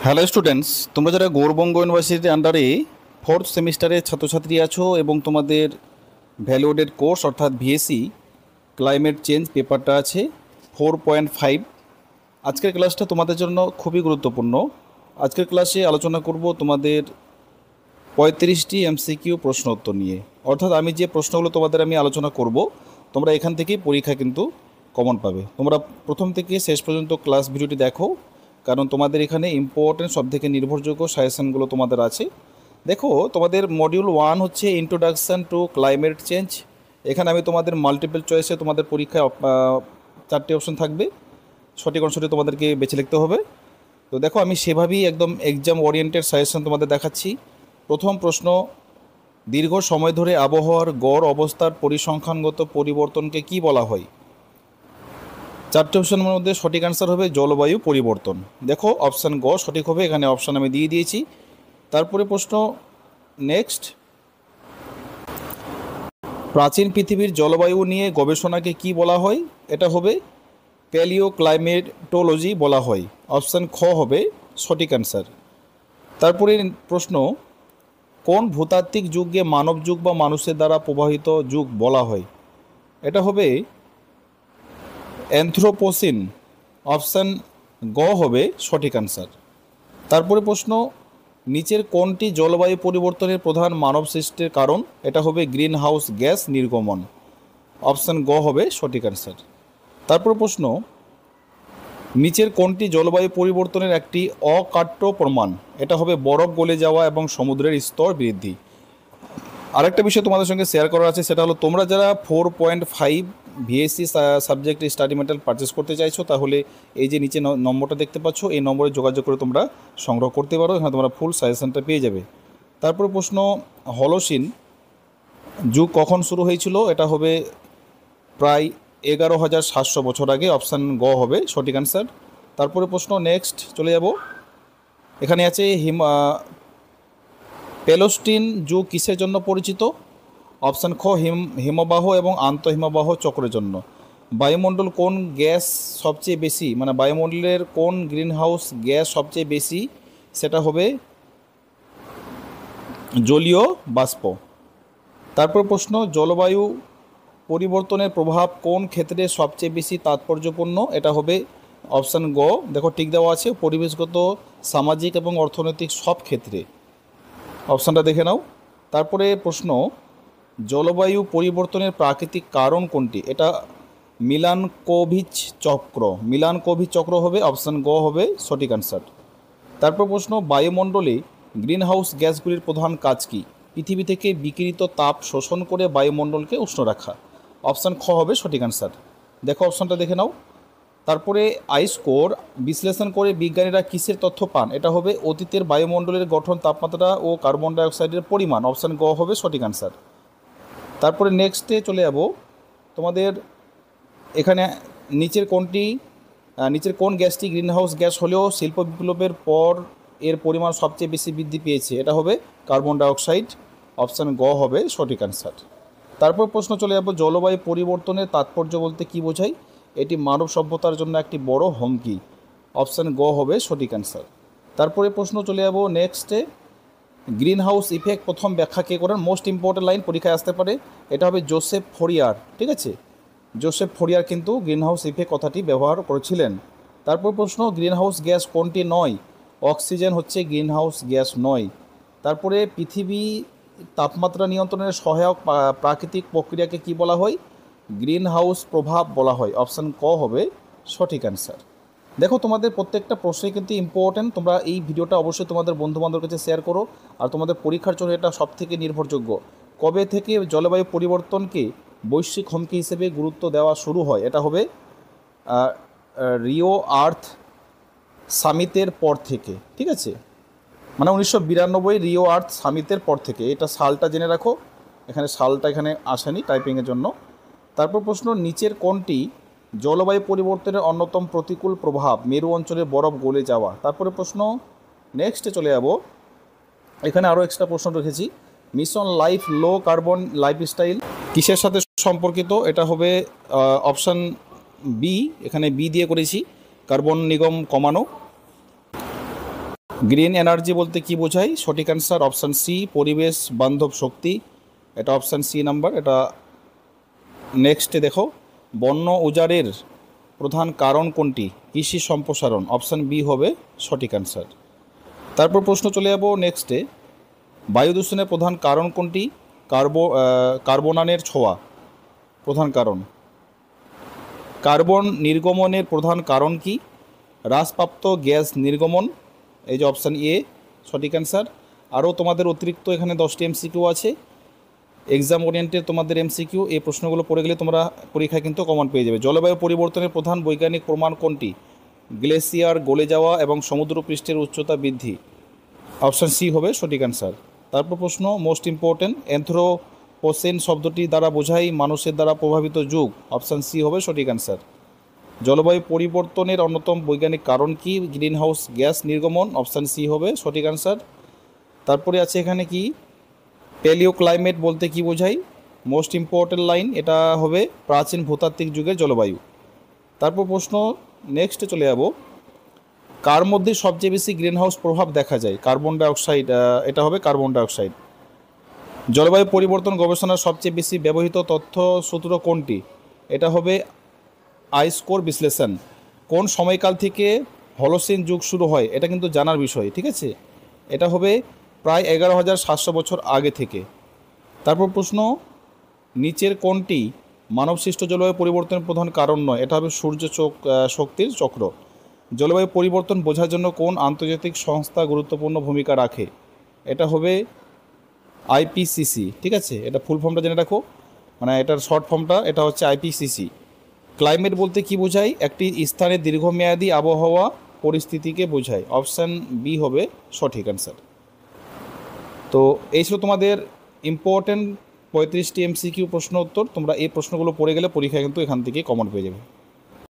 Hello students, তোমরা যারা গৌরবঙ্গ ইউনিভার্সিটির আন্ডারে ফোর্থ সেমিস্টারের ছাত্রছাত্রী আছো এবং তোমাদের ভ্যালুয়েটেড কোর্স অর্থাৎ ভিএসসি ক্লাইমেট চেঞ্জ পেপারটা আছে 4.5। আজকের ক্লাসটা তোমাদের জন্য খুবই গুরুত্বপূর্ণ। আজকের ক্লাসে আলোচনা করব তোমাদের 35টি এমসিকিউ প্রশ্ন উত্তর নিয়ে। অর্থাৎ আমি যে প্রশ্নগুলো তোমাদের আমি আলোচনা করব, তোমরা এখান থেকেই পরীক্ষা কিন্তু কমন পাবে। তোমরা প্রথম থেকে শেষ পর্যন্ত ক্লাস ভিডিওটি দেখো, কারণ তোমাদের এখানে ইম্পর্টেন্ট সবথেকে নির্ভরযোগ্য সাজেশনগুলো তোমাদের আছে। দেখো, তোমাদের মডিউল 1 হচ্ছে ইন্ট্রোডাকশান টু ক্লাইমেট চেঞ্জ। এখানে আমি তোমাদের মাল্টিপল চয়েসে তোমাদের পরীক্ষায় 4টে অপশন থাকবে, সঠিক অংশটি তোমাদেরকে বেছে লিখতে হবে। তো দেখো, আমি সেভাবেই একদম এক্সাম ওরিয়েন্টেড সাজেশন তোমাদের দেখাচ্ছি। প্রথম প্রশ্ন, দীর্ঘ সময় ধরে আবহাওয়ার গড় অবস্থার পরিসংখ্যানগত পরিবর্তনকে কি বলা হয়? 4টে অপশনের মধ্যে সঠিক অ্যান্সার হবে জলবায়ু পরিবর্তন। দেখো, অপশান গ সঠিক হবে, এখানে অপশান আমি দিয়ে দিয়েছি। তারপরে প্রশ্ন নেক্সট, প্রাচীন পৃথিবীর জলবায়ু নিয়ে গবেষণাকে কি বলা হয়? এটা হবে প্যালিও ক্লাইমেটোলজি বলা হয়। অপশান খ হবে সঠিক অ্যান্সার। তারপরে প্রশ্ন, কোন ভূতাত্ত্বিক যুগকে মানব যুগ বা মানুষের দ্বারা প্রভাবিত যুগ বলা হয়? এটা হবে অ্যানথ্রোপোসিন। অপশান গ হবে সঠিক অ্যান্সার। তারপরে প্রশ্ন, নিচের কোনটি জলবায়ু পরিবর্তনের প্রধান মানব সৃষ্টির কারণ? এটা হবে গ্রিন হাউস গ্যাস নির্গমন। অপশান গ হবে সঠিক অ্যান্সার। তারপর প্রশ্ন, নিচের কোনটি জলবায়ু পরিবর্তনের একটি অকাট্য প্রমাণ? এটা হবে বরফ গলে যাওয়া এবং সমুদ্রের স্তর বৃদ্ধি। আরেকটা বিষয় তোমাদের সঙ্গে শেয়ার করার আছে, সেটা হলো তোমরা যারা 4.5 VSC subject study material purchase করতে চাইছো, তাহলে এই যে নিচে নম্বরটা দেখতে পাচ্ছ, এই নম্বরে যোগাযোগ করে তোমরা সংগ্রহ করতে পারো। এখানে তোমরা ফুল সাজেশনটা পেয়ে যাবে। তারপরে প্রশ্ন, হলোসিন যুগ কখন শুরু হয়েছিল? এটা হবে প্রায় 11,700 বছর আগে। অপশান গ হবে সঠিক অ্যান্সার। তারপরে প্রশ্ন নেক্সট চলে যাব, এখানে আছে প্যালেস্টিন যুগ কিসের জন্য পরিচিত? অপশান খ হিমবাহ এবং আন্তঃহিমবাহ চক্রের জন্য। বায়ুমণ্ডল কোন গ্যাস সবচেয়ে বেশি, মানে বায়ুমণ্ডলের কোন গ্রিনহাউস গ্যাস সবচেয়ে বেশি? সেটা হবে জলীয় বাষ্প। তারপর প্রশ্ন, জলবায়ু পরিবর্তনের প্রভাব কোন ক্ষেত্রে সবচেয়ে বেশি তাৎপর্যপূর্ণ? এটা হবে অপশান গ। দেখো, ঠিক দেওয়া আছে পরিবেশগত, সামাজিক এবং অর্থনৈতিক সব ক্ষেত্রে। অপশানটা দেখে নাও। তারপরে প্রশ্ন, জলবায়ু পরিবর্তনের প্রাকৃতিক কারণ কোনটি? এটা মিলানকোভিচ চক্র। মিলানকোভিচ চক্র হবে। অপশান গ হবে সঠিক অ্যান্সার। তারপর প্রশ্ন, বায়ুমণ্ডলে গ্রিনহাউস গ্যাসগুলির প্রধান কাজ কী? পৃথিবী থেকে বিকিরিত তাপ শোষণ করে বায়ুমণ্ডলকে উষ্ণ রাখা। অপশান খ হবে সঠিক অ্যান্সার। দেখো, অপশানটা দেখে নাও। তারপরে আইসকোর বিশ্লেষণ করে বিজ্ঞানীরা কিসের তথ্য পান? এটা হবে অতীতের বায়ুমণ্ডলের গঠন, তাপমাত্রা ও কার্বন ডাইঅক্সাইডের পরিমাণ। অপশান গ হবে সঠিক অ্যান্সার। তারপরে নেক্সটে চলে যাব, তোমাদের এখানে নিচের কোন গ্যাসটি গ্রিনহাউস গ্যাস হলেও শিল্প বিপ্লবের পর এর পরিমাণ সবচেয়ে বেশি বৃদ্ধি পেয়েছে? এটা হবে কার্বন ডাইঅক্সাইড। অপশান গ হবে সঠিক অ্যান্সার। তারপর প্রশ্ন চলে যাব, জলবায়ু পরিবর্তনের তাৎপর্য বলতে কী বোঝায়? এটি মানব সভ্যতার জন্য একটি বড় হুমকি। অপশান গ হবে সঠিক অ্যান্সার। তারপরে প্রশ্ন চলে যাব নেক্সটে, গ্রিন হাউস ইফেক্ট প্রথম ব্যাখ্যা কে করেন? মোস্ট ইম্পর্টেন্ট লাইন, পরীক্ষায় আসতে পারে। এটা হবে জোসেফ ফোরিয়ার। ঠিক আছে, জোসেফ ফোরিয়ার কিন্তু গ্রিন হাউস ইফেক্ট কথাটি ব্যবহার করেছিলেন। তারপর প্রশ্ন, গ্রিন হাউস গ্যাস কোনটি নয়? অক্সিজেন হচ্ছে গ্রিন হাউস গ্যাস নয়। তারপরে পৃথিবী তাপমাত্রা নিয়ন্ত্রণের সহায়ক প্রাকৃতিক প্রক্রিয়াকে কি বলা হয়? গ্রিন হাউস প্রভাব বলা হয়। অপশান ক হবে সঠিক অ্যান্সার। দেখো, তোমাদের প্রত্যেকটা প্রশ্নই কিন্তু ইম্পর্ট্যান্ট। তোমরা এই ভিডিওটা অবশ্যই তোমাদের বন্ধুবান্ধবের কাছে শেয়ার করো। আর তোমাদের পরীক্ষার জন্য এটা সবথেকে নির্ভরযোগ্য। কবে থেকে জলবায়ু পরিবর্তনকে বৈশ্বিক হুমকি হিসেবে গুরুত্ব দেওয়া শুরু হয়? এটা হবে রিও আর্থ সামিটের পর থেকে। ঠিক আছে, মানে 1992 রিও আর্থ সামিটের পর থেকে। এটা সালটা জেনে রাখো, এখানে সালটা এখানে আসেনি টাইপিংয়ের জন্য। তারপর প্রশ্ন, নিচের কোনটি জলবায়ু পরিবর্তনের অন্যতম প্রতিকূল প্রভাব? মেরু অঞ্চলে বরফ গলে যাওয়া। তারপরে প্রশ্ন নেক্সটে চলে যাব, এখানে আরও এক্সট্রা প্রশ্ন রেখেছি। মিশন লাইফ লো কার্বন লাইফস্টাইল কিসের সাথে সম্পর্কিত? এটা হবে অপশান বি। এখানে বি দিয়ে করেছি, কার্বন নিগম কমানো। গ্রিন এনার্জি বলতে কি বোঝায়? সঠিক অ্যান্সার অপশান সি, পরিবেশ বান্ধব শক্তি। এটা অপশান সি নাম্বার। এটা নেক্সটে দেখো, বন্য উজাড়ের প্রধান কারণ কোনটি? কৃষি সম্প্রসারণ। অপশান বি হবে সঠিক অ্যান্সার। তারপর প্রশ্ন চলে যাব নেক্সটে, বায়ু দূষণের প্রধান কারণ কোনটি? কার্বনের ছোঁয়া প্রধান কারণ। কার্বন নির্গমনের প্রধান কারণ কি? হ্রাসপ্রাপ্ত গ্যাস নির্গমন। এই যে অপশান এ সঠিক অ্যান্সার। আরও তোমাদের অতিরিক্ত এখানে 10টি এমসিকিউ আছে, এক্সাম ওরিয়েন্টেড তোমাদের এমসিকিউ। এই প্রশ্নগুলো পড়ে গেলে তোমরা পরীক্ষায় কিন্তু কমন পেয়ে যাবে। জলবায়ু পরিবর্তনের প্রধান বৈজ্ঞানিক প্রমাণ কোনটি? গ্লেসিয়ার গলে যাওয়া এবং সমুদ্রপৃষ্ঠের উচ্চতা বৃদ্ধি। অপশান সি হবে সঠিক অ্যান্সার। তারপর প্রশ্ন মোস্ট ইম্পর্ট্যান্ট, অ্যানথ্রোপোসেন শব্দটি দ্বারা বোঝায় মানুষের দ্বারা প্রভাবিত যুগ। অপশান সি হবে সঠিক অ্যান্সার। জলবায়ু পরিবর্তনের অন্যতম বৈজ্ঞানিক কারণ কি? গ্রিনহাউস গ্যাস নির্গমন। অপশান সি হবে সঠিক অ্যান্সার। তারপরে আছে এখানে কি, প্যালিও ক্লাইমেট বলতে কি বোঝায়? মোস্ট ইম্পর্ট্যান্ট লাইন এটা হবে প্রাচীন ভূতাত্ত্বিক যুগের জলবায়ু। তারপর প্রশ্ন নেক্সটে চলে যাব, কার মধ্যে সবচেয়ে বেশি গ্রিনহাউস প্রভাব দেখা যায়? Carbon dioxide. এটা হবে কার্বন ডাইঅক্সাইড। জলবায়ু পরিবর্তন গবেষণার সবচেয়ে বেশি ব্যবহৃত তথ্য সূত্র কোনটি? এটা হবে আইস্কোর বিশ্লেষণ। কোন সময়কাল থেকে হলোসিন যুগ শুরু হয়? এটা কিন্তু জানার বিষয়, ঠিক আছে। এটা হবে প্রায় 11,700 বছর আগে থেকে। তারপর প্রশ্ন, নিচের কোনটি মানবসৃষ্ট জলবায়ু পরিবর্তনের প্রধান কারণ নয়? এটা হবে সূর্য শক্তির চক্র। জলবায়ু পরিবর্তন বোঝার জন্য কোন আন্তর্জাতিক সংস্থা গুরুত্বপূর্ণ ভূমিকা রাখে? এটা হবে আইপিসিসি, ঠিক আছে। এটা ফুল ফর্মটা জেনে রাখো, মানে এটার শর্ট ফর্মটা এটা হচ্ছে আইপিসিসি। ক্লাইমেট বলতে কি বোঝায়? একটি স্থানের দীর্ঘমেয়াদী আবহাওয়া পরিস্থিতিকে বোঝায়। অপশান বি হবে সঠিক অ্যান্সার। তো এই ছিল তোমাদের ইম্পর্ট্যান্ট 35টি এমসিকিউ প্রশ্ন উত্তর। তোমরা এই প্রশ্নগুলো পড়ে গেলে পরীক্ষায় কিন্তু এখান থেকে কমন পেয়ে যাবে।